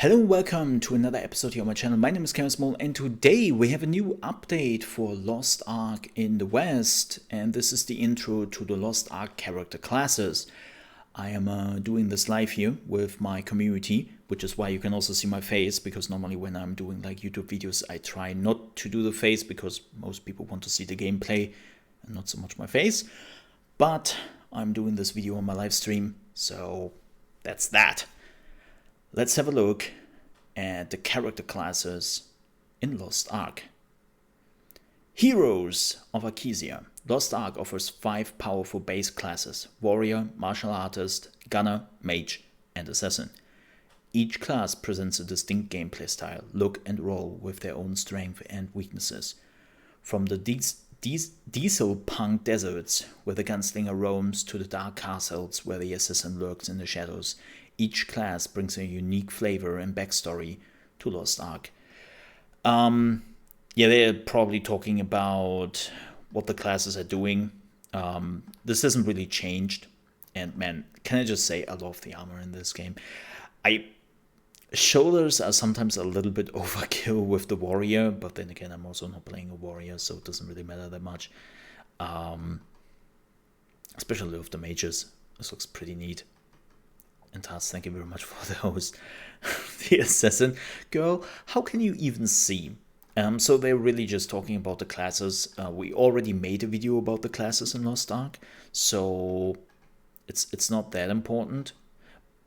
Hello and welcome to another episode here on my channel. My name is Karen Small and today we have a new update for Lost Ark in the West, and this is the intro to the Lost Ark character classes. I am doing this live here with my community, which is why you can also see my face, because normally when I'm doing like YouTube videos I try not to do the face because most people want to see the gameplay and not so much my face. But I'm doing this video on my live stream, so that's that. Let's have a look at the character classes in Lost Ark. Heroes of Arkesia. Lost Ark offers 5 powerful base classes: Warrior, Martial Artist, Gunner, Mage, and Assassin. Each class presents a distinct gameplay style, look, and role with their own strengths and weaknesses. From the diesel punk deserts, where the gunslinger roams, to the dark castles where the assassin lurks in the shadows, each class brings a unique flavor and backstory to Lost Ark. Yeah, they're probably talking about what the classes are doing. This hasn't really changed. And man, can I just say I love the armor in this game. Shoulders are sometimes a little bit overkill with the warrior, but then again, I'm also not playing a warrior, so it doesn't really matter that much. Especially with the mages. This looks pretty neat. And Taz, thank you very much for the host. The assassin. Girl, how can you even see? So they're really just talking about the classes. We already made a video about the classes in Lost Ark, so it's not that important.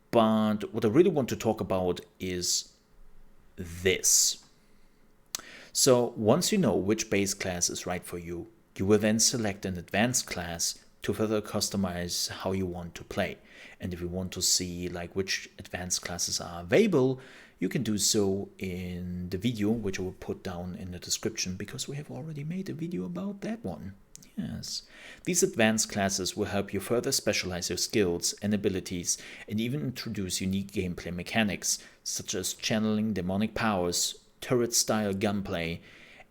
But what I really want to talk about is this. So once you know which base class is right for you, you will then select an advanced class to further customize how you want to play. And if you want to see like which advanced classes are available, you can do so in the video, which I will put down in the description, because we have already made a video about that one. Yes. These advanced classes will help you further specialize your skills and abilities, and even introduce unique gameplay mechanics, such as channeling demonic powers, turret-style gunplay,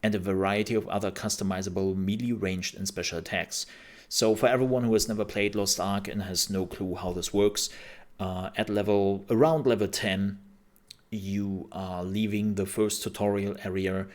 and a variety of other customizable melee ranged and special attacks. So for everyone who has never played Lost Ark and has no clue how this works, around level 10, you are leaving the first tutorial area,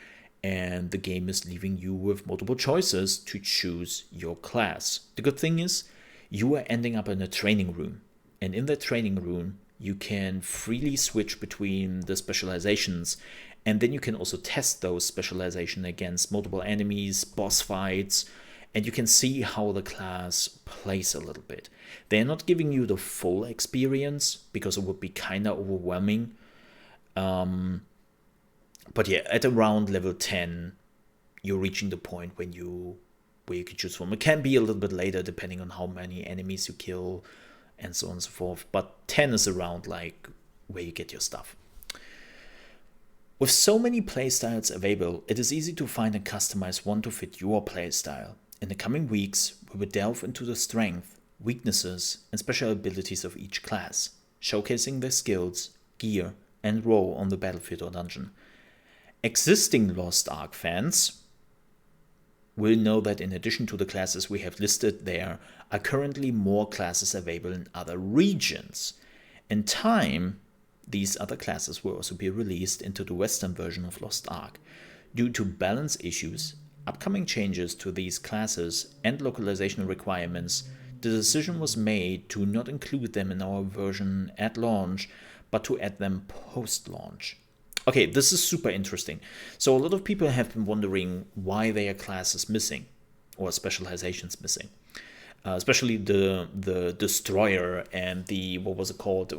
and the game is leaving you with multiple choices to choose your class. The good thing is, you are ending up in a training room, and in that training room, you can freely switch between the specializations, and then you can also test those specializations against multiple enemies, boss fights, and you can see how the class plays a little bit. They're not giving you the full experience, because it would be kind of overwhelming. But yeah, at around level 10, you're reaching the point where you can choose from. It can be a little bit later, depending on how many enemies you kill, and so on and so forth. But 10 is around like where you get your stuff. With so many playstyles available, it is easy to find and customize one to fit your playstyle. In the coming weeks, we will delve into the strengths, weaknesses, and special abilities of each class, showcasing their skills, gear, and role on the battlefield or dungeon. Existing Lost Ark fans will know that in addition to the classes we have listed, there are currently more classes available in other regions. In time, these other classes will also be released into the Western version of Lost Ark. Due to balance issues, upcoming changes to these classes, and localization requirements, the decision was made to not include them in our version at launch, but to add them post-launch. Okay, this is super interesting. So a lot of people have been wondering why their class is missing, or specializations missing. Especially the Destroyer and the, what was it called?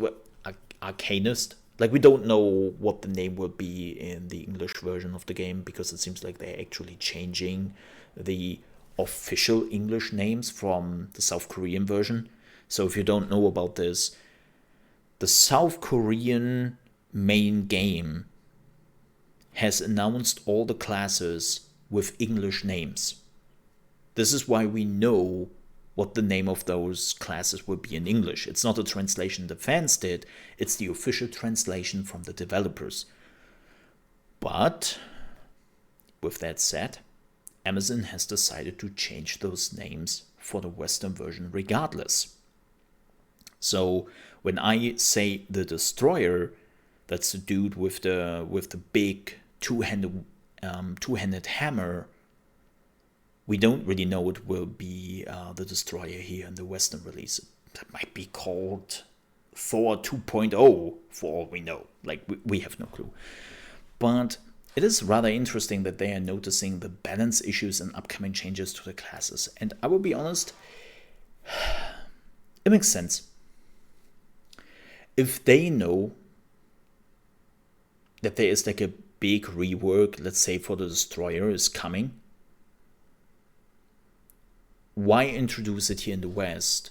Arcanist. Like, we don't know what the name will be in the English version of the game, because it seems like they're actually changing the official English names from the South Korean version. So if you don't know about this, the South Korean main game has announced all the classes with English names. This is why we know what the name of those classes will be in English. It's not a translation the fans did, it's the official translation from the developers. But with that said, Amazon has decided to change those names for the Western version regardless. So when I say the Destroyer, That's the dude with the big two-handed hammer. We don't really know it will be the Destroyer here in the Western release. That might be called Thor 2.0 for all we know. Like, we have no clue. But it is rather interesting that they are noticing the balance issues and upcoming changes to the classes. And I will be honest, it makes sense. If they know that there is like a big rework, let's say for the Destroyer is coming, why introduce it here in the West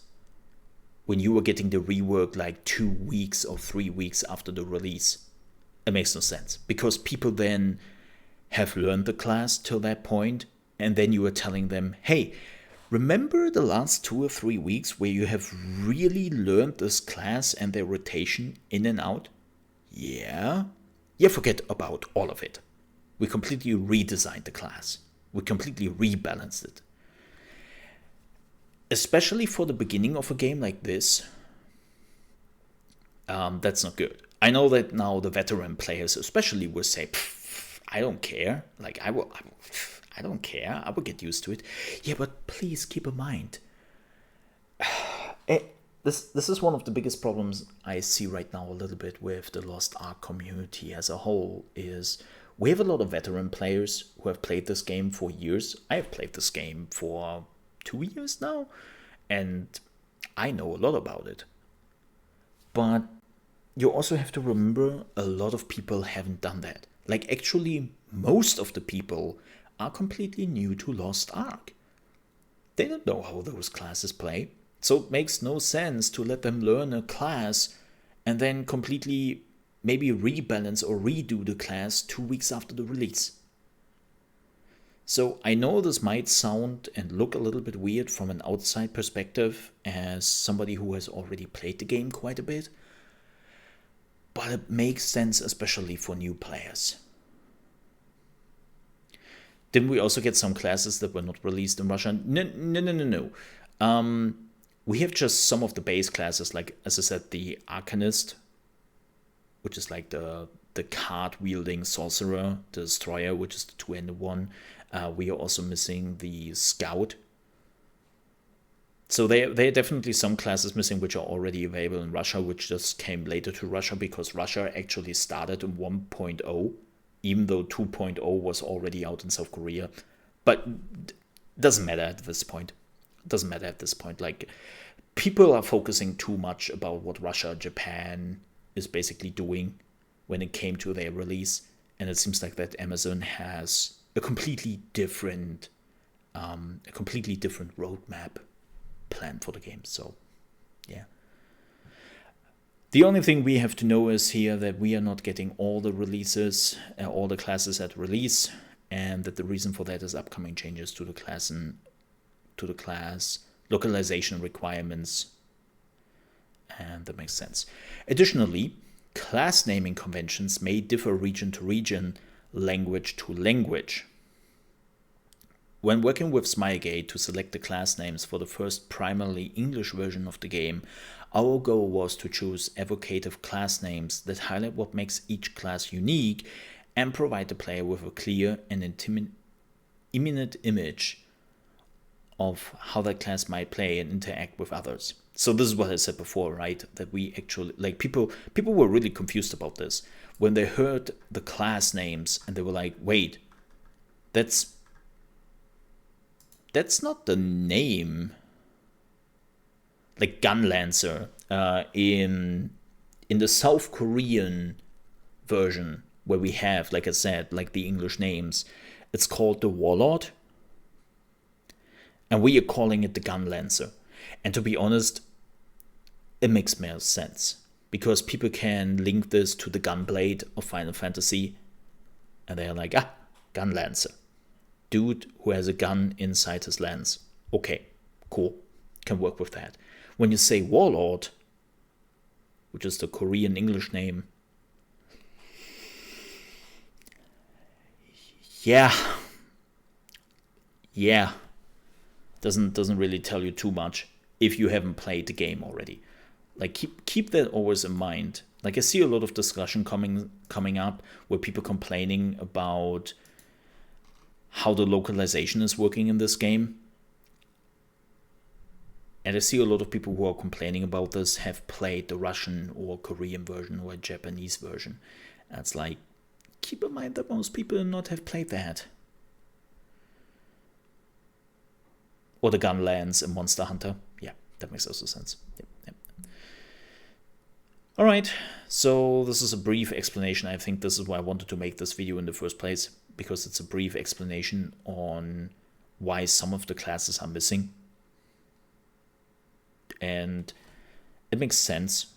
when you were getting the rework like 2 weeks or 3 weeks after the release? It makes no sense, because people then have learned the class till that point, and then you are telling them, hey, remember the last 2 or 3 weeks where you have really learned this class and their rotation in and out? Yeah, forget about all of it. We completely redesigned the class. We completely rebalanced it. Especially for the beginning of a game like this, that's not good. I know that now the veteran players especially will say, I don't care. Like, I don't care. I will get used to it. Yeah, but please keep in mind, this is one of the biggest problems I see right now a little bit with the Lost Ark community as a whole, is we have a lot of veteran players who have played this game for years. I have played this game for 2 years now, and I know a lot about it. But you also have to remember a lot of people haven't done that. Like, actually, most of the people are completely new to Lost Ark. They don't know how those classes play, so it makes no sense to let them learn a class and then completely maybe rebalance or redo the class 2 weeks after the release. So I know this might sound and look a little bit weird from an outside perspective as somebody who has already played the game quite a bit, but it makes sense especially for new players. Didn't we also get some classes that were not released in Russia? No. We have just some of the base classes, like, as I said, the Arcanist, which is like the card-wielding sorcerer, the Destroyer, which is the 2-handed one. We are also missing the Scout. So there are definitely some classes missing which are already available in Russia, which just came later to Russia because Russia actually started in 1.0, even though 2.0 was already out in South Korea. But it doesn't matter at this point. Like, people are focusing too much about what Russia, Japan is basically doing when it came to their release, and it seems like that Amazon has a completely different roadmap plan for the game. So, yeah. The only thing we have to know is here that we are not getting all the releases, all the classes at release, and that the reason for that is upcoming changes to the class and to the class localization requirements, and that makes sense. Additionally, class naming conventions may differ region to region, language to language. When working with Smilegate to select the class names for the first primarily English version of the game, our goal was to choose evocative class names that highlight what makes each class unique and provide the player with a clear and imminent image of how that class might play and interact with others. So this is what I said before, right? That we actually, like, people were really confused about this when they heard the class names and they were like, wait, that's not the name. Like Gunlancer in the South Korean version, where we have, like I said, like the English names, it's called the Warlord, and we are calling it the Gunlancer. And to be honest, it makes more sense, because people can link this to the Gunblade of Final Fantasy, and they're like, Gunlancer. Dude who has a gun inside his lance. Okay, cool. Can work with that. When you say Warlord, which is the Korean English name, yeah, doesn't really tell you too much if you haven't played the game already. Like, keep that always in mind. Like I see a lot of discussion coming up where people complaining about how the localization is working in this game. And I see a lot of people who are complaining about this have played the Russian or Korean version or Japanese version. And it's like, keep in mind that most people do not have played that. Or the Gunlands and Monster Hunter. Yeah, that makes also sense. Yep. Alright, so this is a brief explanation. I think this is why I wanted to make this video in the first place, because it's a brief explanation on why some of the classes are missing. And it makes sense.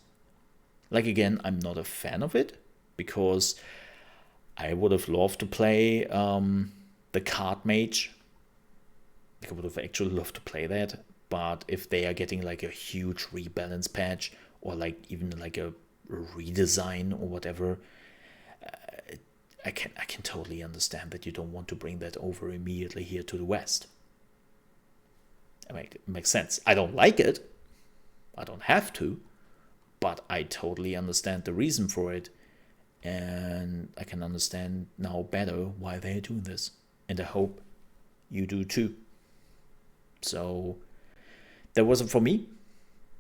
Like, again, I'm not a fan of it, because I would have loved to play the Card Mage. I would have actually loved to play that, but if they are getting like a huge rebalance patch or like even like a redesign or whatever, I can totally understand that you don't want to bring that over immediately here to the West. I mean, it makes sense. I don't like it. I don't have to, but I totally understand the reason for it, and I can understand now better why they're doing this, and I hope you do too. So that was it for me.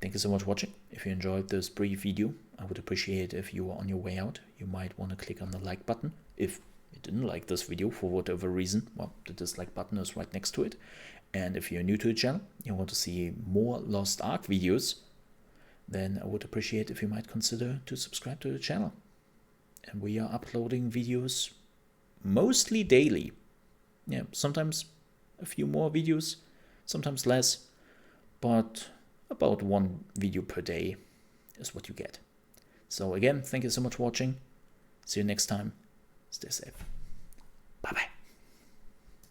Thank you so much for watching. If you enjoyed this brief video, I would appreciate if you are on your way out. You might want to click on the like button. If you didn't like this video for whatever reason, well, the dislike button is right next to it. And if you're new to the channel, you want to see more Lost Ark videos, then I would appreciate if you might consider to subscribe to the channel. And we are uploading videos mostly daily. Yeah, sometimes a few more videos, sometimes less, but about one video per day is what you get. So again, thank you so much for watching. See you next time. Stay safe.